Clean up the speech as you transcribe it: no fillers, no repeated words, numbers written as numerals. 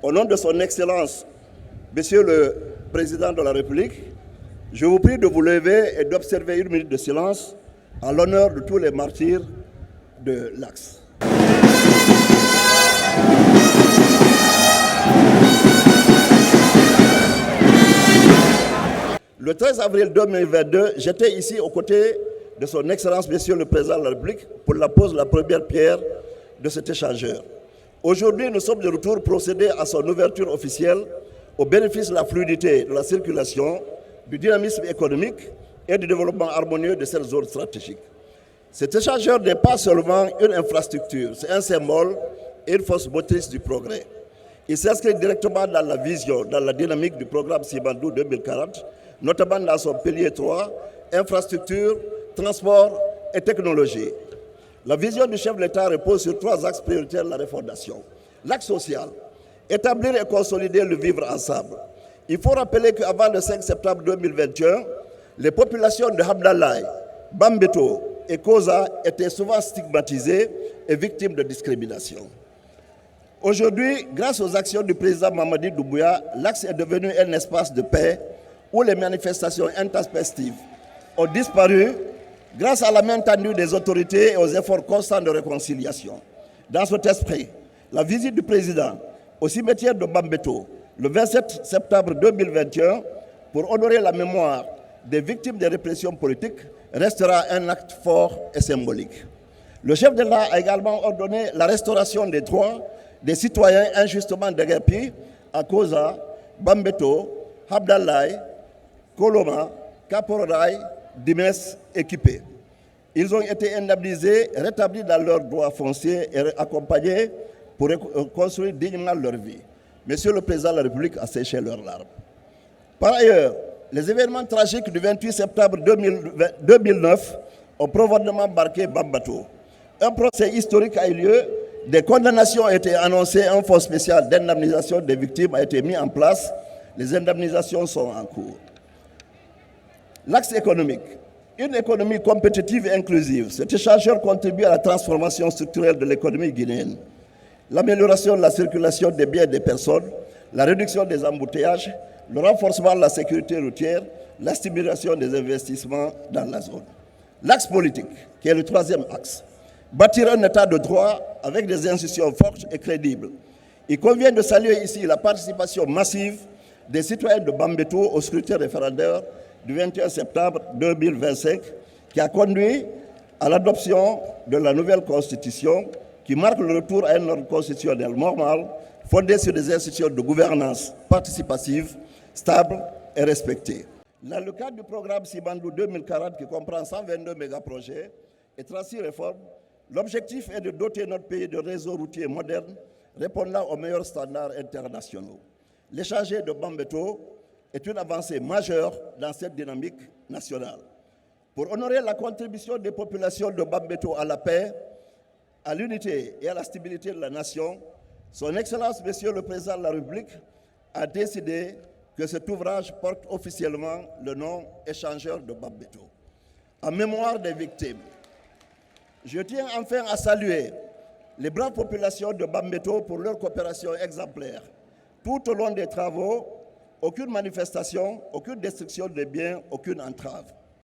Au nom de son Excellence, Monsieur le Président de la République, je vous prie de vous lever et d'observer 1 minute de silence en l'honneur de tous les martyrs de l'Axe. Le 13 avril 2022, j'étais ici aux côtés de son Excellence, Monsieur le Président de la République, pour la pose de la première pierre de cet échangeur. Aujourd'hui, nous sommes de retour pour procéder à son ouverture officielle au bénéfice de la fluidité de la circulation, du dynamisme économique et du développement harmonieux de cette zone stratégique. Cet échangeur n'est pas seulement une infrastructure, c'est un symbole et une force motrice du progrès. Il s'inscrit directement dans la vision, dans la dynamique du programme Simandou 2040, notamment dans son pilier 3, infrastructure, transport et technologie. La vision du chef de l'État repose sur 3 axes prioritaires de la refondation. L'axe social, établir et consolider le vivre ensemble. Il faut rappeler qu'avant le 5 septembre 2021, les populations de Hamdallah, Bambeto et Koza étaient souvent stigmatisées et victimes de discrimination. Aujourd'hui, grâce aux actions du président Mamadi Doumbouya, l'Axe est devenu un espace de paix où les manifestations intempestives ont disparu grâce à la main tendue des autorités et aux efforts constants de réconciliation. Dans cet esprit, la visite du président au cimetière de Bambeto le 27 septembre 2021 pour honorer la mémoire des victimes des répressions politiques restera un acte fort et symbolique. Le chef de l'État a également ordonné la restauration des droits des citoyens injustement déguerpis à Koza, Bambeto, Hamdallah, Koloma, Kaporaï, Dimes et Kipé. Ils ont été indemnisés, rétablis dans leurs droits fonciers et accompagnés pour construire dignement leur vie. Monsieur le Président de la République a séché leurs larmes. Par ailleurs, les événements tragiques du 28 septembre 2009 ont profondément marqué Bambeto. Un procès historique a eu lieu, des condamnations ont été annoncées, un fonds spécial d'indemnisation des victimes a été mis en place, les indemnisations sont en cours. L'axe économique, une économie compétitive et inclusive. Cet échangeur contribue à la transformation structurelle de l'économie guinéenne, l'amélioration de la circulation des biens et des personnes, la réduction des embouteillages, le renforcement de la sécurité routière, la stimulation des investissements dans la zone. L'axe politique, qui est le 3e axe, bâtir un état de droit avec des institutions fortes et crédibles. Il convient de saluer ici la participation massive des citoyens de Bambeto au scrutin référendaire du 21 septembre 2025 qui a conduit à l'adoption de la nouvelle constitution qui marque le retour à un ordre constitutionnel normal fondé sur des institutions de gouvernance participative, stables et respectées. Dans le cadre du programme Simandou 2040 qui comprend 122 mégaprojets et 36 réformes, l'objectif est de doter notre pays de réseaux routiers modernes répondant aux meilleurs standards internationaux. L'échangeur de Bambeto est une avancée majeure dans cette dynamique nationale. Pour honorer la contribution des populations de Bambeto à la paix, à l'unité et à la stabilité de la nation, son Excellence, Monsieur le Président de la République, a décidé que cet ouvrage porte officiellement le nom Échangeur de Bambeto. En mémoire des victimes, je tiens enfin à saluer les braves populations de Bambeto pour leur coopération exemplaire. Tout au long des travaux, aucune manifestation, aucune destruction des biens, aucune entrave.